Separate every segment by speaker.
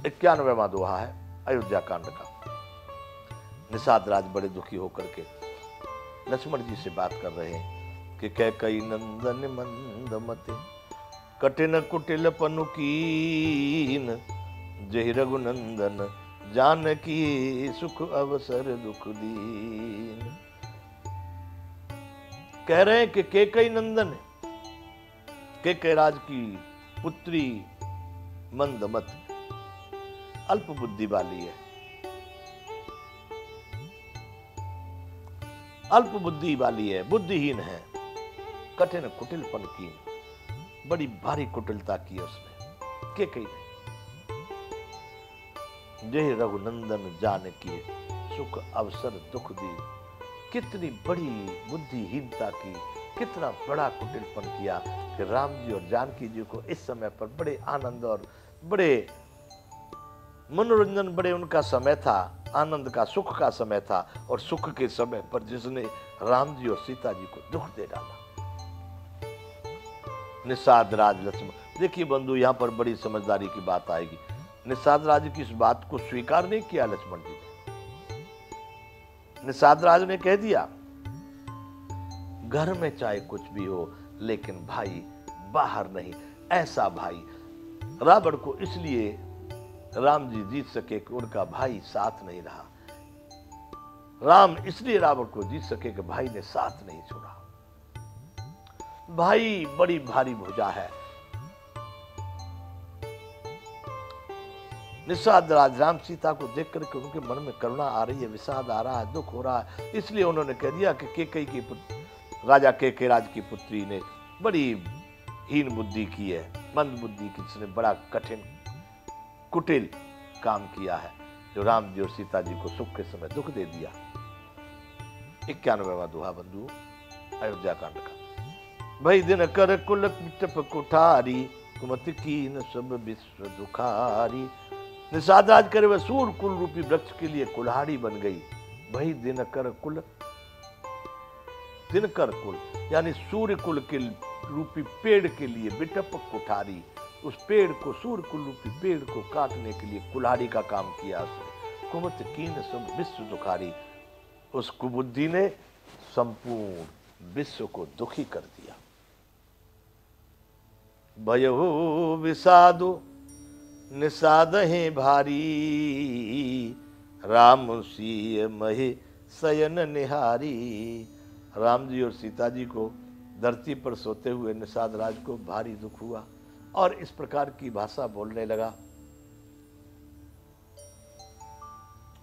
Speaker 1: 91वां दोहा है अयोध्या कांड का। निषाद राज बड़े दुखी होकर के लक्ष्मण जी से बात कर रहे हैं कि कैकई नंदन मंदमते कठिन कुटिल पनुकीन जहि रघुनंदन जानकी सुख अवसर दुख दीन। कह रहे हैं कि कैकई नंदन कैकई राज की पुत्री मंदमत अल्प बुद्धि वाली है, अल्प बुद्धि वाली है, बुद्धिहीन है, कठिन कुटिलपन की, बड़ी भारी कुटिलता की उसने कैकई ने। जय रघुनंदन जानकी सुख अवसर दुख दी। कितनी बड़ी बुद्धिहीनता की, कितना बड़ा कुटिलपन किया कि राम जी और जानकी जी को इस समय पर बड़े आनंद और बड़े मनोरंजन, बड़े उनका समय था, आनंद का सुख का समय था, और सुख के समय पर जिसने राम जी और सीता जी को दुख दे डाला। निषाद राज लक्ष्मण, देखिए बंधु यहां पर बड़ी समझदारी की बात आएगी। निषाद राज की इस बात को स्वीकार नहीं किया लक्ष्मण जी ने। निषाद राज ने कह दिया घर में चाहे कुछ भी हो लेकिन भाई बाहर नहीं। ऐसा भाई रावण को इसलिए राम जी जीत सके कि उनका भाई साथ नहीं रहा। राम इसलिए रावण को जीत सके कि भाई ने साथ नहीं छोड़ा। भाई बड़ी भारी भुजा है। निषाद राज राम सीता को देख करके उनके मन में करुणा आ रही है, विषाद आ रहा है, दुख हो रहा है, इसलिए उन्होंने कह दिया कि कैकई की राजा कैकई राज की पुत्री ने बड़ी हीन बुद्धि की है, मंद बुद्धि की, जिसने बड़ा कठिन कुटिल काम किया है, जो राम जी और सीता जी को सुख के समय दुख दे दिया। 91वां दोहा बंधु अयोध्या कांड का। भई दिन कर कुल टप कुठारी कुमति कीन सब विश्व दुखारी। निषाद राज करे वह सूर कुल रूपी वृक्ष के लिए कुल्हाड़ी बन गई। भई दिनकर कुल, दिनकर कुल यानी सूर्य कुल के रूपी पेड़ के लिए विटप कुठारी, उस पेड़ को, सूर्य कुल रूपी पेड़ को काटने के लिए कुल्हाड़ी का काम किया उसने। कुमत कीन सब विश्व दुखारी, उस कुबुद्धि ने संपूर्ण विश्व को दुखी कर दिया। भयहु विषादु निषाद है भारी, राम सीय महे शयन निहारी। राम जी और सीता जी को धरती पर सोते हुए निषाद राज को भारी दुख हुआ और इस प्रकार की भाषा बोलने लगा।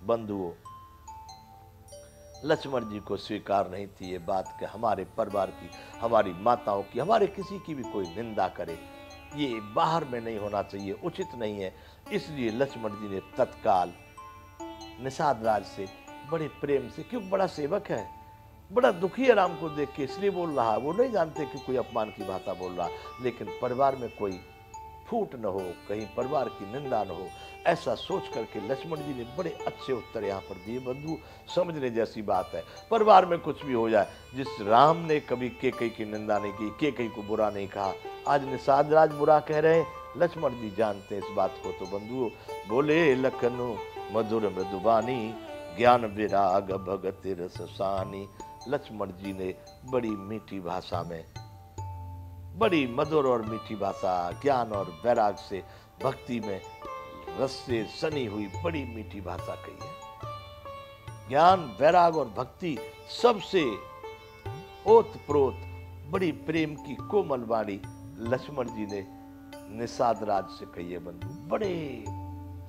Speaker 1: बंधुओं, लक्ष्मण जी को स्वीकार नहीं थी ये बात कि हमारे परिवार की, हमारी माताओं की, हमारे किसी की भी कोई निंदा करे, ये बाहर में नहीं होना चाहिए, उचित नहीं है। इसलिए लक्ष्मण जी ने तत्काल निषाद राज से बड़े प्रेम से, क्यों बड़ा सेवक है, बड़ा दुखी है राम को देख के, इसलिए बोल रहा। वो नहीं जानते कि कोई अपमान की भाषा बोल रहा, लेकिन परिवार में कोई फूट न हो, कहीं परिवार की निंदा न हो, ऐसा सोच करके लक्ष्मण जी ने बड़े अच्छे उत्तर यहाँ पर दिए। बंधु समझने जैसी बात है। परिवार में कुछ भी हो जाए, जिस राम ने कभी कैकई की निंदा नहीं की, कैकई को बुरा नहीं कहा, आज निषाद राज बुरा कह रहे हैं, लक्ष्मण जी जानते हैं इस बात को। तो बंधुओं, बोले लखनु मधुर मृदुबानी, ज्ञान विराग भगति रस सानी। लक्ष्मण जी ने बड़ी मीठी भाषा में, बड़ी मधुर और मीठी भाषा, ज्ञान और वैराग से, भक्ति में रस से सनी हुई बड़ी मीठी भाषा कही है। ज्ञान, वैराग और भक्ति सबसे ओत प्रोत बड़ी प्रेम की कोमल वाणी लक्ष्मण जी ने निषाद राज से कही है। बंधु बड़े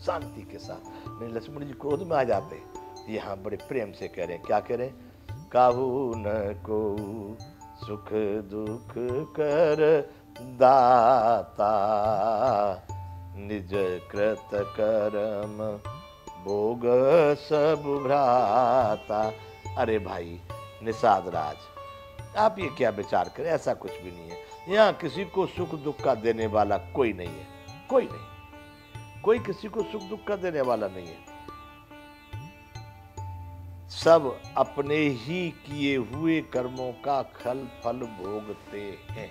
Speaker 1: शांति के साथ, नहीं लक्ष्मण जी क्रोध में आ जाते, यहाँ बड़े प्रेम से कह रहे हैं। क्या कह रहे हैं? काहू न को सुख दुख कर दाता, निज कृत कर्म भोग सब भ्राता। अरे भाई निषाद राज, आप ये क्या विचार करें, ऐसा कुछ भी नहीं है। यहाँ किसी को सुख दुख का देने वाला कोई नहीं है, कोई नहीं, कोई किसी को सुख दुख का देने वाला नहीं है। सब अपने ही किए हुए कर्मों का फल भोगते हैं।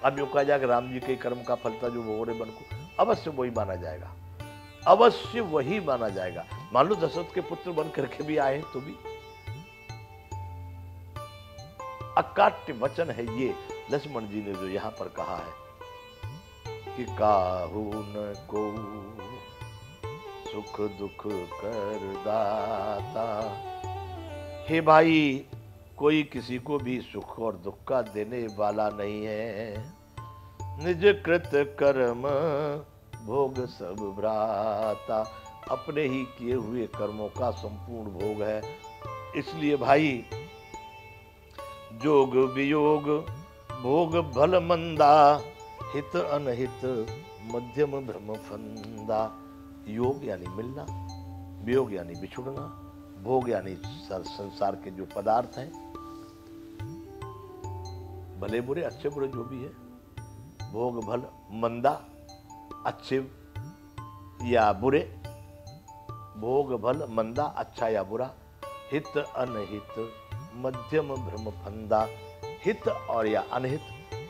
Speaker 1: अब यूं कहा जाएगा राम जी के कर्म का फल था जो भगोड़े बन को, अवश्य वही माना जाएगा, अवश्य वही माना जाएगा। मान लो दशरथ के पुत्र बन करके भी आए तो भी अकाट्य वचन है ये लक्ष्मण जी ने जो यहां पर कहा है कि काहू न को सुख दुख कर दाता। हे भाई, कोई किसी को भी सुख और दुख का देने वाला नहीं है। निज कृत कर्म भोग सब भ्राता, अपने ही किए हुए कर्मों का संपूर्ण भोग है। इसलिए भाई, जोग वियोग भोग भल मंदा, हित अनहित मध्यम भ्रम फंदा। योग यानी मिलना, वियोग यानी बिछुड़ना, भोग यानी संसार के जो पदार्थ हैं, भले बुरे अच्छे बुरे जो भी है, भोग भल मंदा, अच्छे या बुरे, भोग भल मंदा, अच्छा या बुरा, हित अनहित मध्यम भ्रम फंदा। हित और या अनहित,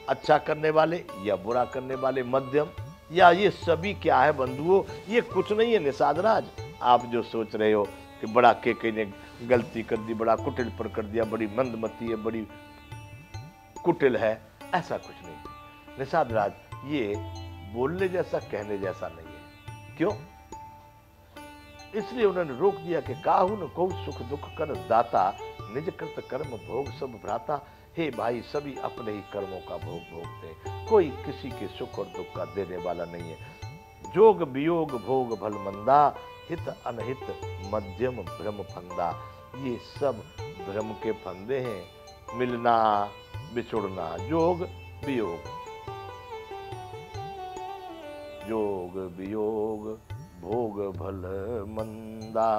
Speaker 1: अच्छा करने वाले या बुरा करने वाले, मध्यम, या ये सभी क्या है बंधुओं, ये कुछ नहीं है निषाद राज। आप जो सोच रहे हो कि बड़ा के ने गलती कर दी, बड़ा कुटिल पर कर दिया, बड़ी मंदमती है, बड़ी कुटिल है, ऐसा कुछ नहीं निषाद राज। ये बोलने जैसा कहने जैसा नहीं है। क्यों? इसलिए उन्होंने रोक दिया कि काहू न को सुख दुख कर दाता, निज कृत कर्म भोग सब भ्राता। हे भाई, सभी अपने ही कर्मों का भोग भोगते हैं, कोई किसी के सुख और दुख का देने वाला नहीं है। जोग वियोग भोग भल मंदा, हित अनहित मध्यम भ्रम फंदा। ये सब भ्रम के फंदे हैं, मिलना बिछुड़ना, जोग वियोग, जोग वियोग भोग भल मंदा।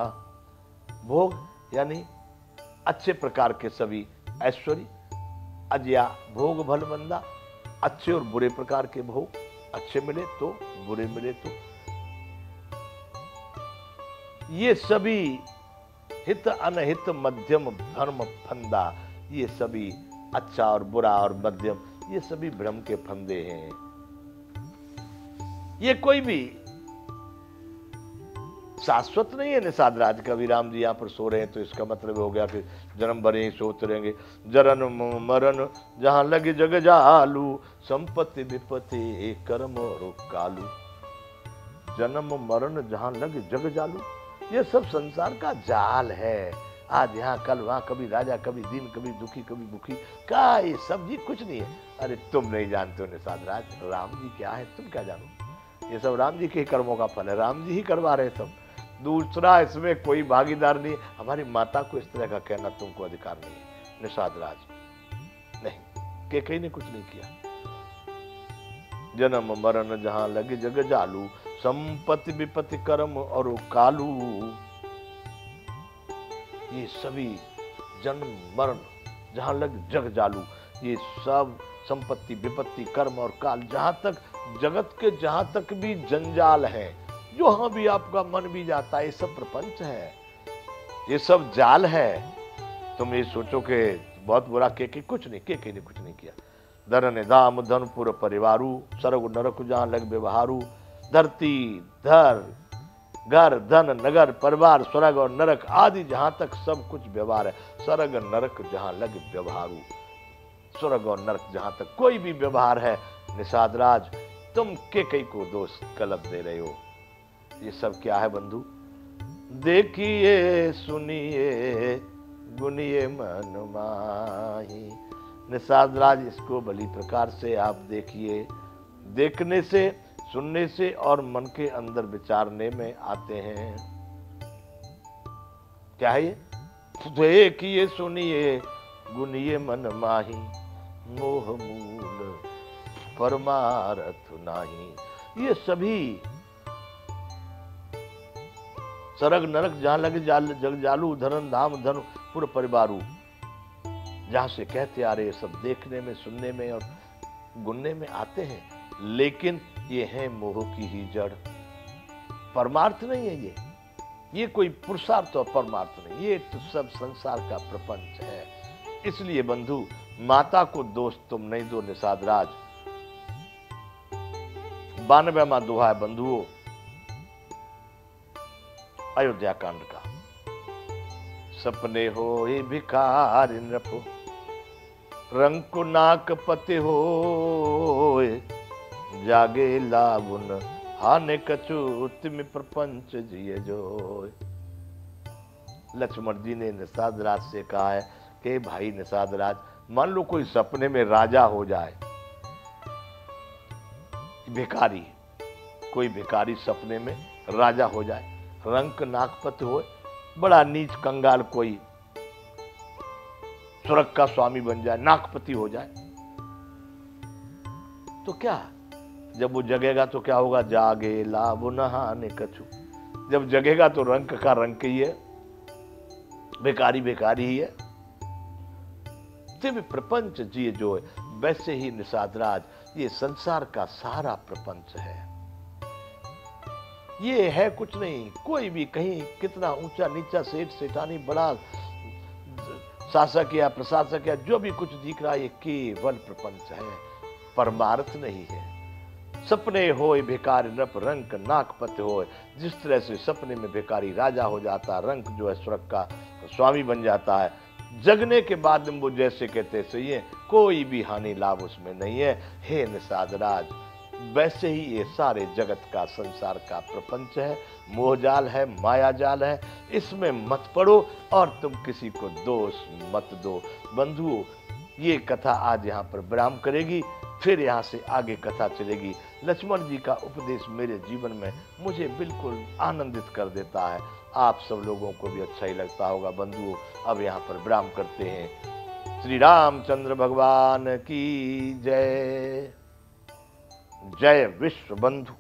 Speaker 1: भोग यानी अच्छे प्रकार के सभी ऐश्वर्य, अजया भोग भल मंदा, अच्छे और बुरे प्रकार के भोग, अच्छे मिले तो बुरे मिले तो, ये सभी हित अनहित मध्यम भ्रम फंदा। ये सभी अच्छा और बुरा और मध्यम, ये सभी भ्रम के फंदे हैं। ये कोई भी शाश्वत नहीं है निषाद राज। कभी राम जी यहाँ पर सो रहे हैं तो इसका मतलब हो गया कि जन्म भर ही सोते रहेंगे। जरन मरण जहां लगे जग जालू, संपत्ति विपत्ति कर्म और कालू। जन्म मरण जहां लगे जग जालू, ये सब संसार का जाल है। आज यहाँ कल वहां, कभी राजा कभी दीन, कभी दुखी कभी भूखी, का ये सब जी कुछ नहीं है। अरे तुम नहीं जानते हो निषाद राज, राम जी क्या है तुम क्या जानो। ये सब राम जी के कर्मों का फल है, राम जी ही करवा रहे सब, दूसरा इसमें कोई भागीदार नहीं। हमारी माता को इस तरह का कहना तुमको अधिकार नहीं है निषाद राज, नहीं, के कहीं ने कुछ नहीं किया। जन्म मरण जहां लगे जग जालू, संपत्ति विपत्ति कर्म और कालू। ये सभी जन्म मरण जहां लगे जग जालू, ये सब संपत्ति विपत्ति कर्म और काल, जहां तक जगत के जहां तक भी जंजाल है, जहां भी आपका मन भी जाता है, ये सब प्रपंच है, ये सब जाल है। तुम ये सोचो कि बहुत बुरा के कुछ नहीं, के ने कुछ नहीं किया। धन धाम धनपुर परिवारू, सर्व नरक जहां लग व्यवहारू। धरती धर घर धन नगर परिवार स्वर्ग और नरक आदि जहां तक सब कुछ व्यवहार है। स्वर्ग नरक जहां लग व्यवहारू, स्वर्ग और नरक जहां तक कोई भी व्यवहार है निषाद राज, तुम के कई को दोष गलत दे रहे हो। ये सब क्या है बंधु? देखिए सुनिए गुनिए मन माही। निषाद राज, इसको भली प्रकार से आप देखिए, देखने से सुनने से और मन के अंदर विचारने में आते हैं। क्या है ये? देखिए सुनिए गुनिए मन माही, मोह मूल परमारथ नाही। ये सभी सरग नरक जहां लगे जग जालू, धरन धाम धन पुर परिवारू, जहां से कहते आ रहे सब देखने में सुनने में और गुनने में आते हैं, लेकिन ये है मोह की ही जड़, परमार्थ नहीं है। ये कोई पुरुषार्थ और परमार्थ नहीं, ये तो सब संसार का प्रपंच है। इसलिए बंधु, माता को दोष तुम नहीं दो निषाद राज, 92वां दोहा है बंधुओं अयोध्या कांड का। सपने हो भिखारी नृप रंक नाक पति हो जागे लावुन हाने कछु तिमि प्रपंच जिये जोय। लक्ष्मण जी ने निषाद राज से कहा है कि भाई निषाद राज, मान लो कोई सपने में राजा हो जाए, भिखारी, कोई भिखारी सपने में राजा हो जाए, रंक नाकपति हो, बड़ा नीच कंगाल कोई स्वर्ग का स्वामी बन जाए, नाकपति हो जाए, तो क्या जब वो जगेगा तो क्या होगा? जागे लाभ नहाने कछु। जब जगेगा तो रंक का रंक ही है, भिखारी भिखारी ही है। तिम प्रपंच जिए जो, वैसे ही निषाद राज ये संसार का सारा प्रपंच है। ये है कुछ नहीं, कोई भी कहीं कितना ऊंचा नीचा, सेठ सेठानी, बड़ा शासक या प्रशासक या जो भी कुछ दिख रहा है, ये केवल प्रपंच है, परमार्थ नहीं है। सपने होए भिखारी नृप रंक नाकपति होए। जिस तरह से सपने में भिखारी राजा हो जाता है, रंक जो है स्वर्ग का स्वामी बन जाता है, जगने के बाद वो जैसे कहते सही है, कोई भी हानि लाभ उसमें नहीं है। हे निषाद राज, वैसे ही ये सारे जगत का, संसार का प्रपंच है, मोहजाल है, मायाजाल है, इसमें मत पड़ो और तुम किसी को दोष मत दो। बंधुओं, ये कथा आज यहाँ पर विराम करेगी, फिर यहाँ से आगे कथा चलेगी। लक्ष्मण जी का उपदेश मेरे जीवन में मुझे बिल्कुल आनंदित कर देता है, आप सब लोगों को भी अच्छा ही लगता होगा। बंधुओं, अब यहाँ पर विराम करते हैं। श्री रामचंद्र भगवान की जय। जय विश्व बंधु।